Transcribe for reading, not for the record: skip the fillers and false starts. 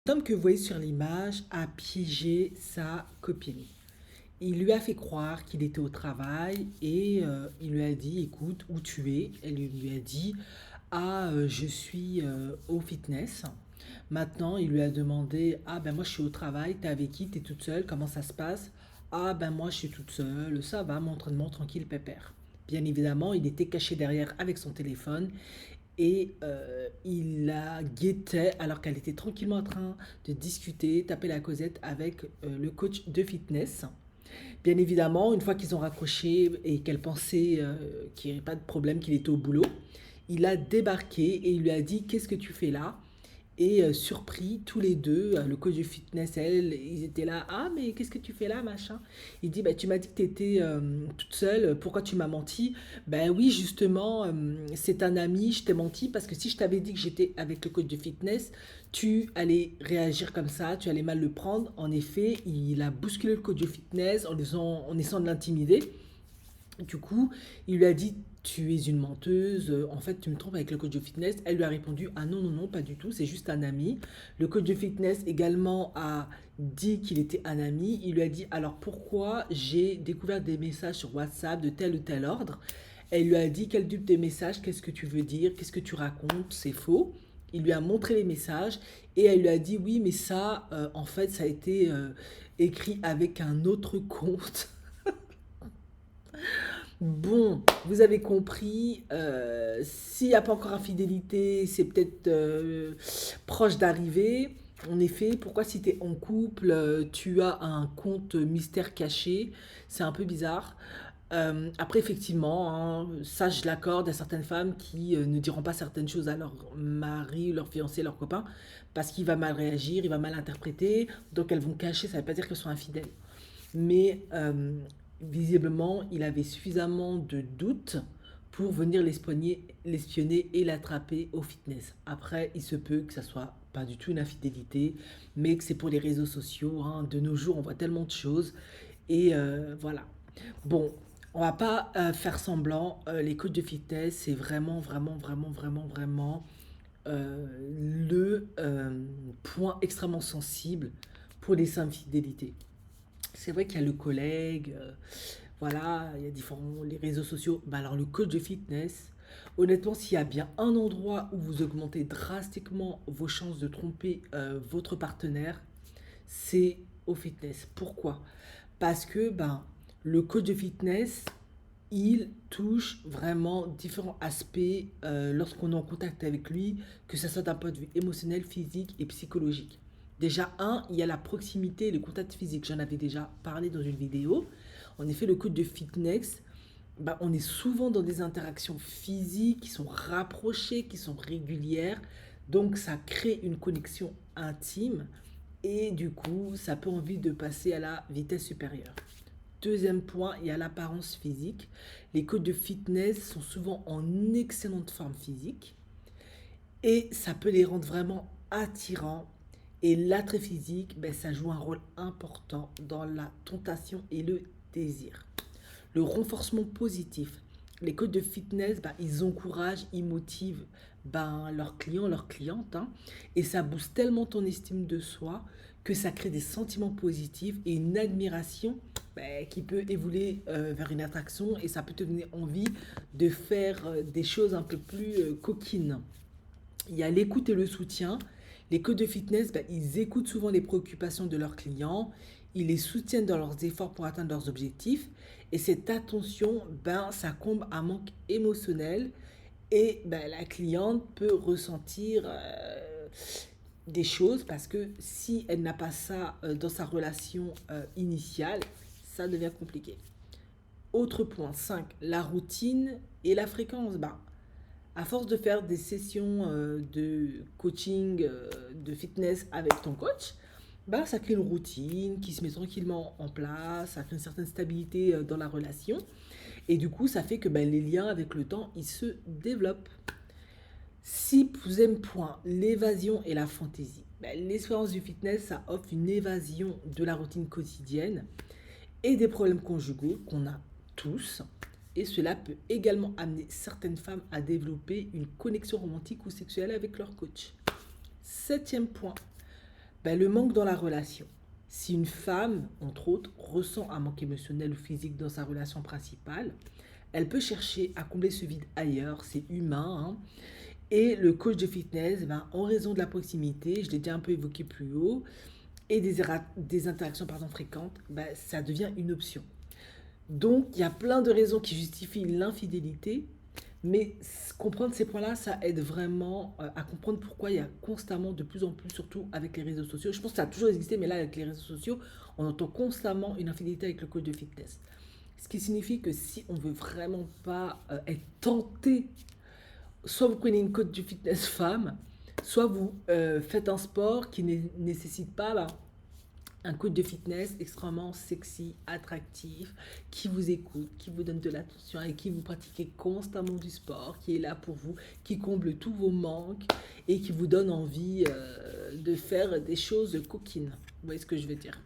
L'homme que vous voyez sur l'image a piégé sa copine. Il lui a fait croire qu'il était au travail et il lui a dit, écoute, où tu es? Elle lui a dit, ah, je suis au fitness. Maintenant, il lui a demandé, ah, ben moi je suis au travail, t'es avec qui? T'es toute seule? Comment ça se passe? Ah, ben moi je suis toute seule, ça va, mon entraînement tranquille, pépère. Bien évidemment, il était caché derrière avec son téléphone et il la guettait alors qu'elle était tranquillement en train de discuter, taper la causette avec le coach de fitness. Bien évidemment, une fois qu'ils ont raccroché et qu'elle pensait qu'il n'y avait pas de problème, qu'il était au boulot, il a débarqué et il lui a dit: qu'est-ce que tu fais là? Et surpris, tous les deux, le coach du fitness, elle, ils étaient là. Ah, mais qu'est-ce que tu fais là, machin? Il dit, bah, tu m'as dit que tu étais toute seule, pourquoi tu m'as menti? Ben oui, justement, c'est un ami, je t'ai menti parce que si je t'avais dit que j'étais avec le coach de fitness, tu allais réagir comme ça, tu allais mal le prendre. En effet, il a bousculé le coach de fitness en essayant de l'intimider. Du coup, il lui a dit, tu es une menteuse, en fait tu me trompes avec le coach de fitness. Elle lui a répondu, ah non, non, non, pas du tout, c'est juste un ami. Le coach de fitness également a dit qu'il était un ami. Il lui a dit, alors pourquoi j'ai découvert des messages sur WhatsApp de tel ou tel ordre? Elle lui a dit, quel dupe des messages, qu'est-ce que tu veux dire, qu'est-ce que tu racontes, c'est faux. Il lui a montré les messages et elle lui a dit, oui, mais ça, en fait, ça a été écrit avec un autre compte. Bon, vous avez compris, s'il n'y a pas encore infidélité, c'est peut-être proche d'arriver. En effet, pourquoi si tu es en couple, tu as un compte mystère caché? C'est un peu bizarre. Après, effectivement, hein, ça je l'accorde à certaines femmes qui ne diront pas certaines choses à leur mari, leur fiancé, leur copain, parce qu'il va mal réagir, il va mal interpréter, donc elles vont cacher, ça ne veut pas dire qu'elles sont infidèles. Mais visiblement, il avait suffisamment de doutes pour venir l'espionner et l'attraper au fitness. Après, il se peut que ça soit pas du tout une infidélité, mais que c'est pour les réseaux sociaux, hein. De nos jours, on voit tellement de choses. Et voilà. Bon, on va pas faire semblant. Les coachs de fitness, c'est vraiment, vraiment, vraiment, vraiment, vraiment le point extrêmement sensible pour les infidélités. C'est vrai qu'il y a le collègue, voilà, il y a différents les réseaux sociaux. Bah alors le coach de fitness, honnêtement, s'il y a bien un endroit où vous augmentez drastiquement vos chances de tromper votre partenaire, c'est au fitness. Pourquoi? Parce que ben, le coach de fitness, il touche vraiment différents aspects lorsqu'on est en contact avec lui, que ce soit d'un point de vue émotionnel, physique et psychologique. Déjà, il y a la proximité et le contact physique. J'en avais déjà parlé dans une vidéo. En effet, le coach de fitness, bah, on est souvent dans des interactions physiques qui sont rapprochées, qui sont régulières. Donc, ça crée une connexion intime et du coup, ça peut envie de passer à la vitesse supérieure. Deuxième point, il y a l'apparence physique. Les coachs de fitness sont souvent en excellente forme physique et ça peut les rendre vraiment attirants. Et l'attrait physique, ben, ça joue un rôle important dans la tentation et le désir. Le renforcement positif. Les coachs de fitness, ben, ils encouragent, ils motivent ben, leurs clients, leurs clientes, hein, et ça booste tellement ton estime de soi que ça crée des sentiments positifs et une admiration ben, qui peut évoluer vers une attraction et ça peut te donner envie de faire des choses un peu plus coquines. Il y a l'écoute et le soutien. Les coachs de fitness, ben, ils écoutent souvent les préoccupations de leurs clients, ils les soutiennent dans leurs efforts pour atteindre leurs objectifs. Et cette attention, ben, ça comble un manque émotionnel et ben, la cliente peut ressentir des choses parce que si elle n'a pas ça dans sa relation initiale, ça devient compliqué. Autre point 5, la routine et la fréquence. Ben, à force de faire des sessions de coaching, de fitness avec ton coach, bah, ça crée une routine qui se met tranquillement en place, ça crée une certaine stabilité dans la relation. Et du coup, ça fait que bah, les liens avec le temps, ils se développent. Sixième point, l'évasion et la fantaisie. Bah, l'expérience du fitness, ça offre une évasion de la routine quotidienne et des problèmes conjugaux qu'on a tous. Et cela peut également amener certaines femmes à développer une connexion romantique ou sexuelle avec leur coach. Septième point, Ben, le manque dans la relation. Si une femme, entre autres, ressent un manque émotionnel ou physique dans sa relation principale, elle peut chercher à combler ce vide ailleurs, c'est humain, hein. Et le coach de fitness, ben, en raison de la proximité, je l'ai déjà un peu évoqué plus haut, et des interactions pardon, fréquentes, ben, ça devient une option. Donc, il y a plein de raisons qui justifient l'infidélité, mais comprendre ces points-là, ça aide vraiment à comprendre pourquoi il y a constamment, de plus en plus, surtout avec les réseaux sociaux. Je pense que ça a toujours existé, mais là, avec les réseaux sociaux, on entend constamment une infidélité avec le coach de fitness. Ce qui signifie que si on veut vraiment pas être tenté, soit vous prenez une coach de fitness femme, soit vous faites un sport qui ne nécessite pas bah, un coach de fitness extrêmement sexy, attractif, qui vous écoute, qui vous donne de l'attention et qui vous pratiquez constamment du sport, qui est là pour vous, qui comble tous vos manques et qui vous donne envie de faire des choses coquines. Vous voyez ce que je veux dire?